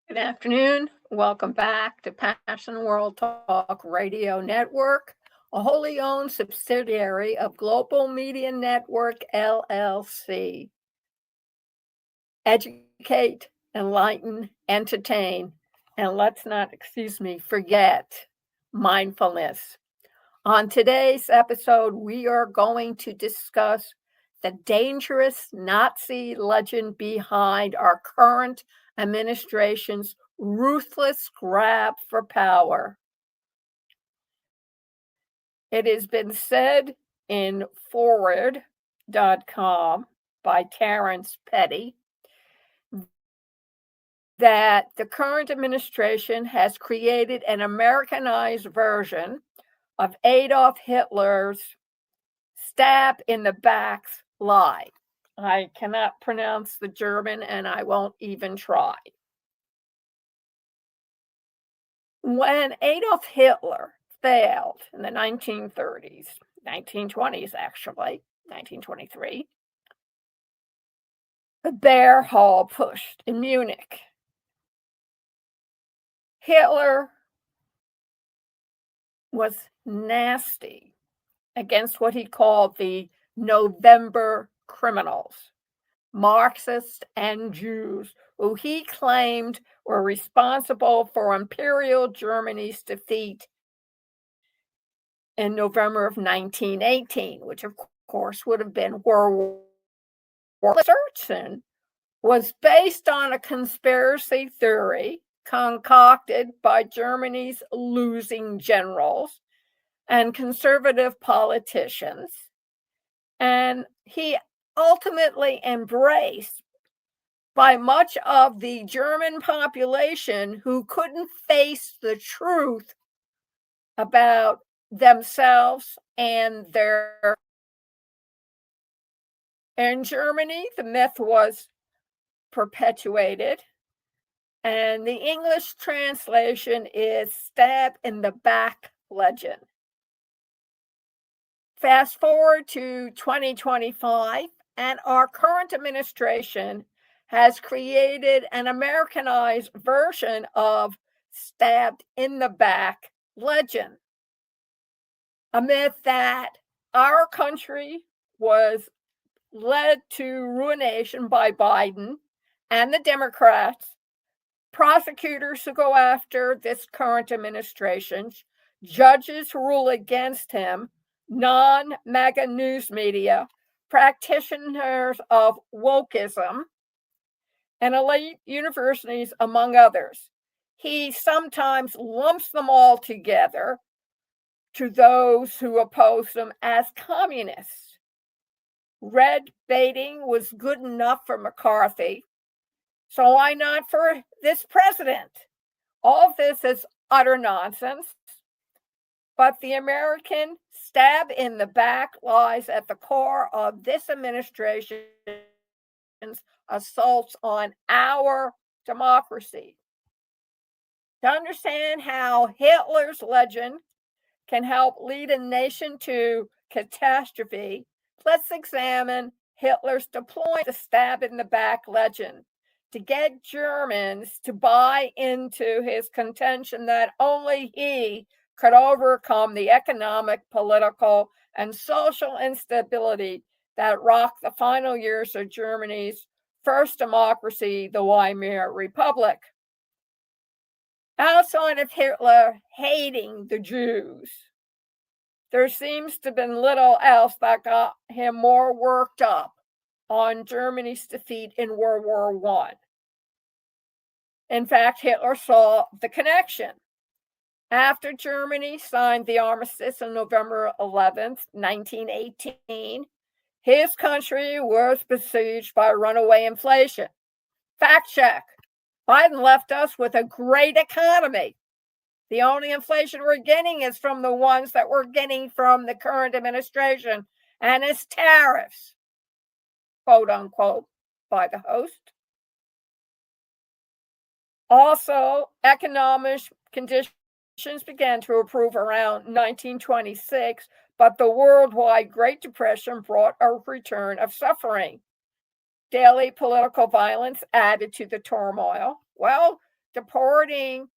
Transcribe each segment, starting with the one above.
Good afternoon. Welcome back to Passion World Talk Radio Network, a wholly owned subsidiary of Global Media Network LLC. Educate, enlighten, entertain, and let's not, forget mindfulness. On today's episode, we are going to discuss the dangerous Nazi legend behind our current administration's ruthless grab for power. It has been said in forward.com by Terence Petty that the current administration has created an Americanized version of Adolf Hitler's stab in the back lie. I cannot pronounce the German and I won't even try. When Adolf Hitler failed in the 1930s, 1920s actually, 1923, the Bear Hall pushed in Munich. Hitler was nasty against what he called the November criminals, Marxists and Jews, who he claimed were responsible for Imperial Germany's defeat in November of 1918, which of course would have been World War I. Research was based on a conspiracy theory concocted by Germany's losing generals and conservative politicians, and he ultimately embraced by much of the German population who couldn't face the truth about themselves and their. In Germany, the myth was perpetuated, and the English translation is stab in the back legend. Fast forward to 2025, and our current administration has created an Americanized version of stabbed in the back legend. A myth that our country was led to ruination by Biden and the Democrats, prosecutors who go after this current administration, judges who rule against him, non-MAGA news media, practitioners of wokeism, and elite universities, among others. He sometimes lumps them all together to those who oppose them as communists. Red baiting was good enough for McCarthy, so why not for this president? All of this is utter nonsense, but the American stab in the back lies at the core of this administration's assaults on our democracy. To understand how Hitler's legend can help lead a nation to catastrophe, let's examine Hitler's deploying the stab in the back legend to get Germans to buy into his contention that only he could overcome the economic, political, and social instability that rocked the final years of Germany's first democracy, the Weimar Republic. Outside of Hitler hating the Jews, there seems to have been little else that got him more worked up on Germany's defeat in World War I. In fact, Hitler saw the connection. After Germany signed the armistice on November 11th, 1918, his country was besieged by runaway inflation. Fact check. Biden left us with a great economy. The only inflation we're getting is from the ones that we're getting from the current administration and its tariffs, quote unquote, by the host. Also, economic conditions began to improve around 1926, but the worldwide Great Depression brought a return of suffering. Daily political violence added to the turmoil. Well, deporting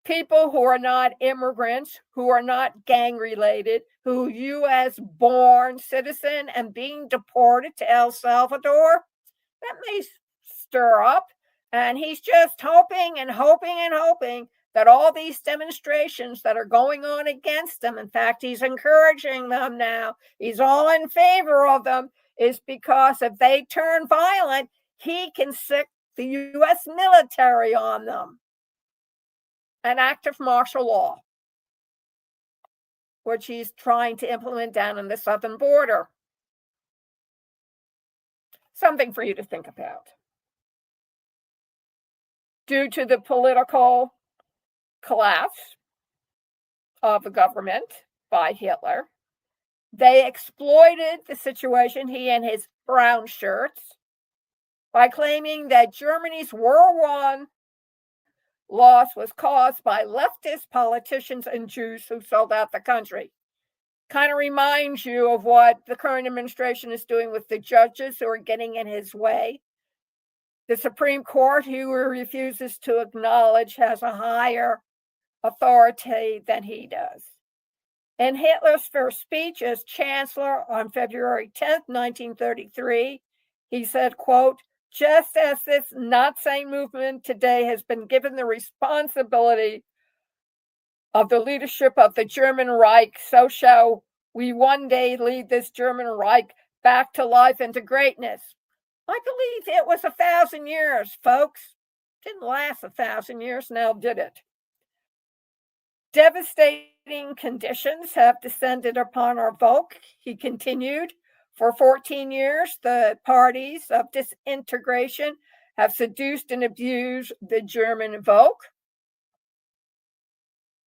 people who are not immigrants, who are not gang related, who U.S. born citizen and being deported to El Salvador, that may stir up. And he's just hoping and hoping and hoping that all these demonstrations that are going on against him, in fact, he's encouraging them now, he's all in favor of them, is because if they turn violent, he can sic the U.S. military on them. An act of martial law, which he's trying to implement down on the southern border. Something for you to think about. Due to the political collapse of the government by Hitler, they exploited the situation, he and his brown shirts, by claiming that Germany's World War I loss was caused by leftist politicians and Jews who sold out the country. Kind of reminds you of what the current administration is doing with the judges who are getting in his way. The Supreme Court, who refuses to acknowledge, has a higher authority than he does. In Hitler's first speech as chancellor on February 10th, 1933, he said, quote, "Just as this Nazi movement today has been given the responsibility of the leadership of the German Reich, so shall we one day lead this German Reich back to life and to greatness." I believe it was 1,000 years, folks. Didn't last 1,000 years, now did it. Devastating conditions have descended upon our Volk, he continued. For 14 years, the parties of disintegration have seduced and abused the German Volk.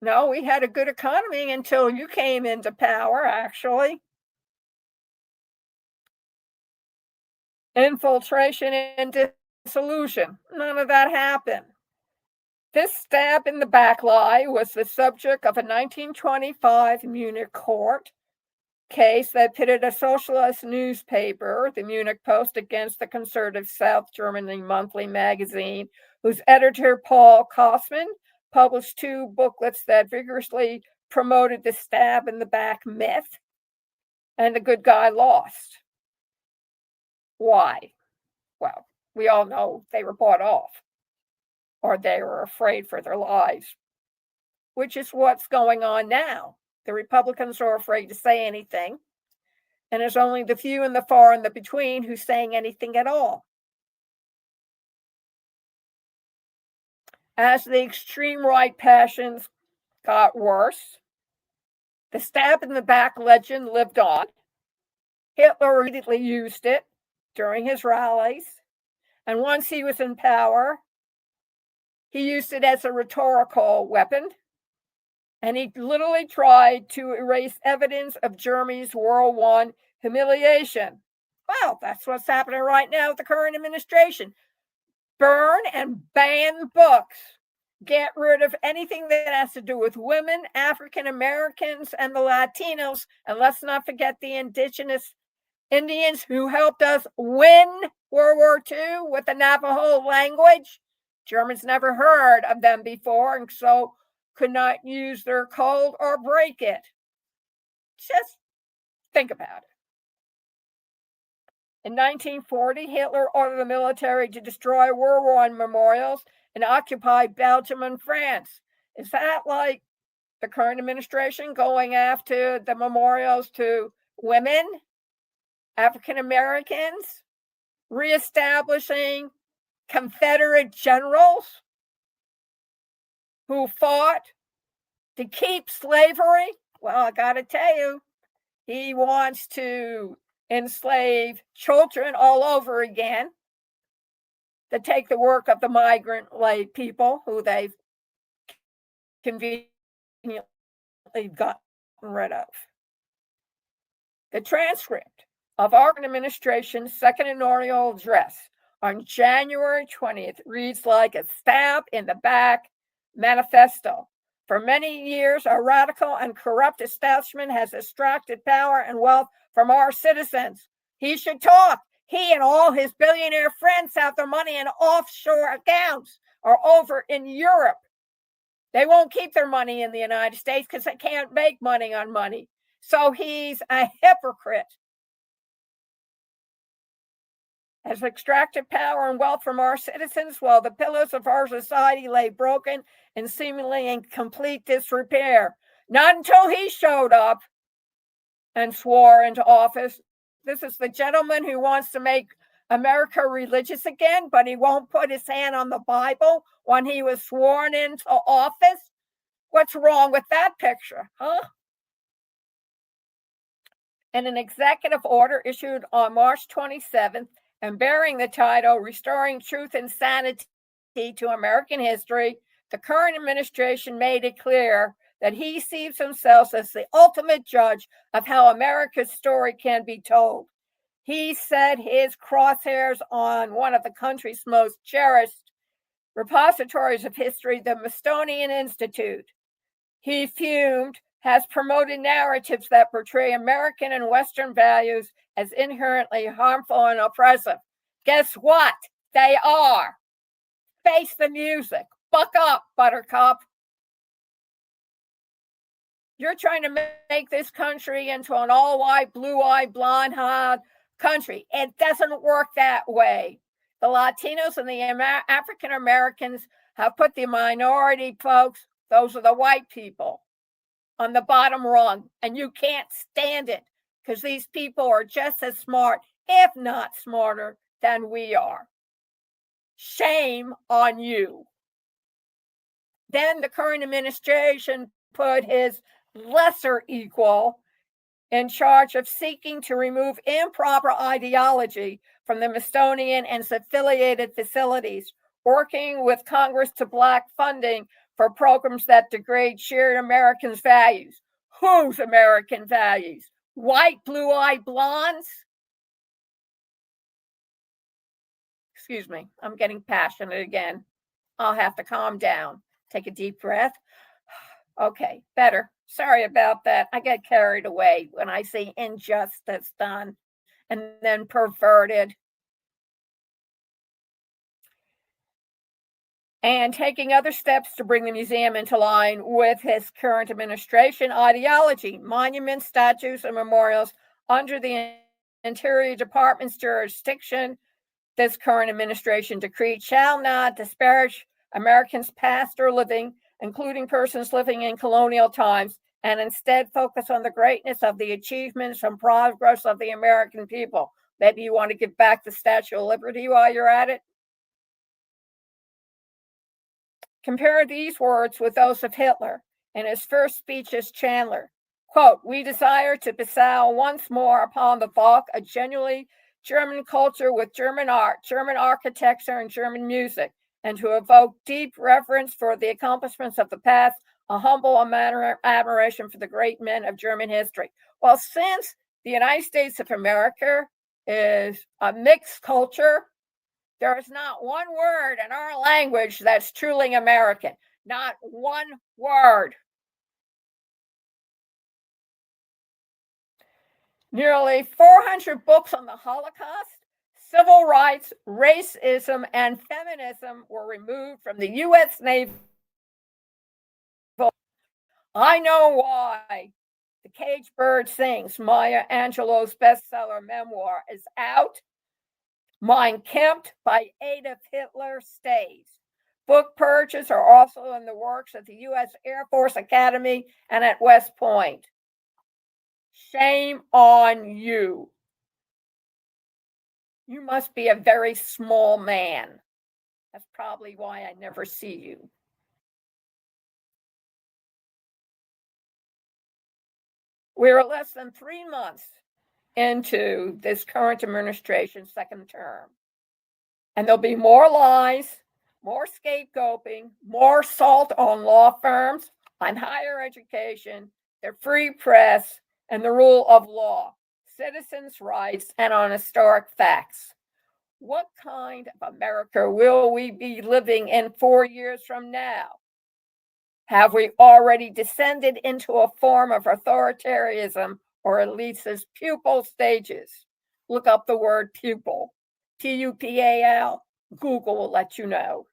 No, we had a good economy until you came into power, actually. Infiltration and dissolution. None of that happened. This stab in the back lie was the subject of a 1925 Munich court case that pitted a socialist newspaper, the Munich Post, against the conservative South Germany monthly magazine, whose editor, Paul Kosman, published 2 booklets that vigorously promoted the stab in the back myth, and the good guy lost. Why? Well, we all know they were bought off, or they were afraid for their lives, which is what's going on now. The Republicans are afraid to say anything, and there's only the few and the far and the between who's saying anything at all. As the extreme right passions got worse, the stab in the back legend lived on. Hitler repeatedly used it during his rallies, and once he was in power, he used it as a rhetorical weapon, and he literally tried to erase evidence of Germany's World War I humiliation. Well, that's what's happening right now with the current administration. Burn and ban books. Get rid of anything that has to do with women, African Americans, and the Latinos. And let's not forget the indigenous Indians who helped us win World War II with the Navajo language. Germans never heard of them before, and so could not use their code or break it. Just think about it. In 1940, Hitler ordered the military to destroy World War I memorials and occupy Belgium and France. Is that like the current administration going after the memorials to women, African Americans, reestablishing Confederate generals who fought to keep slavery? Well, I got to tell you, he wants to enslave children all over again, to take the work of the migrant lay people who they've conveniently gotten rid of. The transcript of our administration's second inaugural address on January 20th reads like a stab in the back manifesto. For many years, a radical and corrupt establishment has extracted power and wealth from our citizens. He should talk. He and all his billionaire friends have their money in offshore accounts. are over in Europe. They won't keep their money in the United States because they can't make money on money. So he's a hypocrite. Has extracted power and wealth from our citizens while the pillars of our society lay broken and seemingly in complete disrepair. Not until he showed up and swore into office. This is the gentleman who wants to make America religious again, but he won't put his hand on the Bible when he was sworn into office. What's wrong with that picture, huh? In an executive order issued on March 27th and bearing the title Restoring Truth and Sanity to American History, the current administration made it clear that he sees himself as the ultimate judge of how America's story can be told. He set his crosshairs on one of the country's most cherished repositories of history, the Smithsonian Institute. He fumed, has promoted narratives that portray American and Western values as inherently harmful and oppressive. Guess what? They are. Face the music. Buck up, Buttercup. You're trying to make this country into an all-white, blue-eyed, blonde-haired country. It doesn't work that way. The Latinos and the African Americans have put the minority folks, those are the white people, on the bottom rung, and you can't stand it because these people are just as smart, if not smarter, than we are. Shame on you. Then the current administration put his lesser equal in charge of seeking to remove improper ideology from the Smithsonian and its affiliated facilities, working with Congress to block funding for programs that degrade shared Americans' values. Whose American values? White, blue-eyed blondes? Excuse me, I'm getting passionate again. I'll have to calm down. Take a deep breath. Okay, better. Sorry about that. I get carried away when I see injustice done and then perverted. And taking other steps to bring the museum into line with his current administration ideology. Monuments, statues, and memorials under the Interior Department's jurisdiction, this current administration decree shall not disparage Americans past or living, including persons living in colonial times, and instead focus on the greatness of the achievements and progress of the American people. Maybe you want to give back the Statue of Liberty while you're at it. Compare these words with those of Hitler in his first speech as Chancellor. Quote, "We desire to bestow once more upon the Volk a genuinely German culture with German art, German architecture, and German music, and to evoke deep reverence for the accomplishments of the past, a humble admiration for the great men of German history." Well, since the United States of America is a mixed culture, there is not one word in our language that's truly American. Not one word. Nearly 400 books on the Holocaust, civil rights, racism, and feminism were removed from the U.S. Navy. I know why. The Caged Bird Sings, Maya Angelou's bestseller memoir, is out. Mein Kampf by Adolf Hitler stays. Book purchases are also in the works at the U.S. Air Force Academy and at West Point. Shame on you. You must be a very small man. That's probably why I never see you. We're less than 3 months into this current administration's second term. And there'll be more lies, more scapegoating, more assault on law firms, on higher education, the free press, and the rule of law, citizens' rights, and on historic facts. What kind of America will we be living in 4 years from now? Have we already descended into a form of authoritarianism, or at least its pupil stages? Look up the word pupil, P-U-P-A-L. Google will let you know.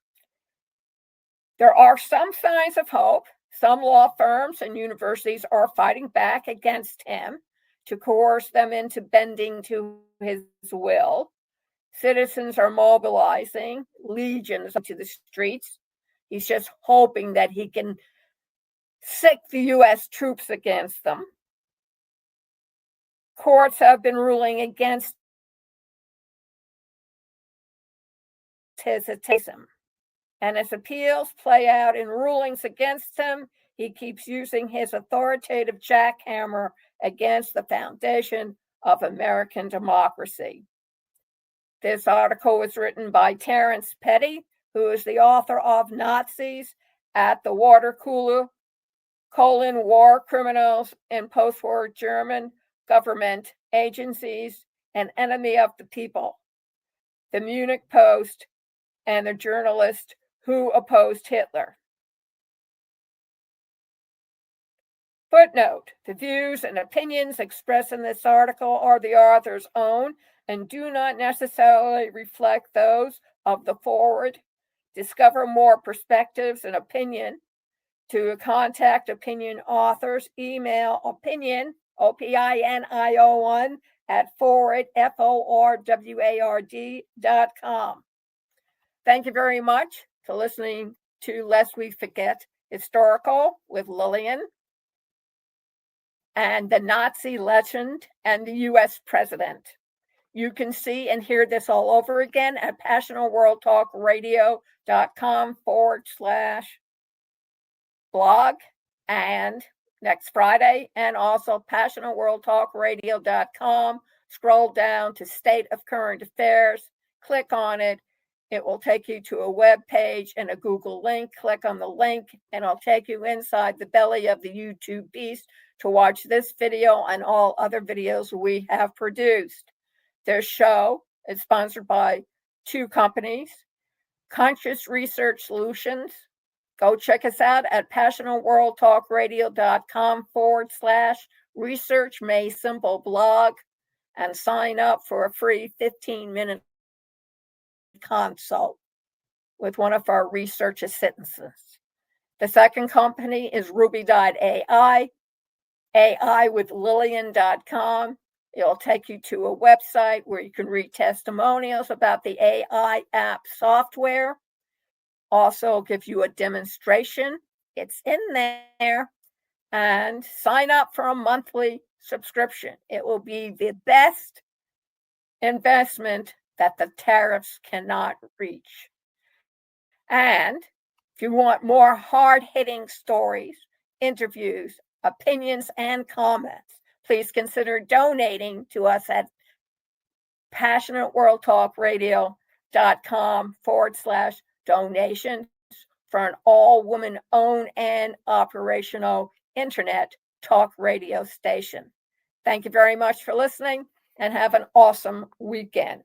There are some signs of hope. Some law firms and universities are fighting back against him to coerce them into bending to his will. Citizens are mobilizing, legions to the streets. He's just hoping that he can sick the U.S. troops against them. Courts have been ruling against his atheism, and as appeals play out in rulings against him, he keeps using his authoritative jackhammer against the foundation of American democracy. This article was written by Terence Petty, who is the author of Nazis at the Water Cooler, War Criminals in Post-War German Government Agencies, and Enemy of the People, the Munich Post, and the journalist who opposed Hitler. Footnote: the views and opinions expressed in this article are the author's own and do not necessarily reflect those of the forward. Discover more perspectives and opinion. To contact opinion authors, email opinion, OPINIO1, at forward, FORWARD.com. Thank you very much for listening to Lest We Forget Historical with Lillian and the Nazi legend and the U.S. president. You can see and hear this all over again at passionatworldtalkradio.com/blog and next Friday, and also passionatworldtalkradio.com. Scroll down to State of Current Affairs, click on it. It will take you to a web page and a Google link. Click on the link and it'll take you inside the belly of the YouTube beast to watch this video and all other videos we have produced. This show is sponsored by two companies, Conscious Research Solutions. Go check us out at passionatworldtalkradio.com/research made simple blog and sign up for a free 15-minute consult with one of our research assistants. The second company is Ruby.ai, AI with Lillian.com. It'll take you to a website where you can read testimonials about the AI app software. Also give you a demonstration. It's in there. And sign up for a monthly subscription. It will be the best investment that the tariffs cannot reach. And if you want more hard-hitting stories, interviews, opinions, and comments, please consider donating to us at passionatworldtalkradio.com/donations for an all-woman-owned and operational internet talk radio station. Thank you very much for listening and have an awesome weekend.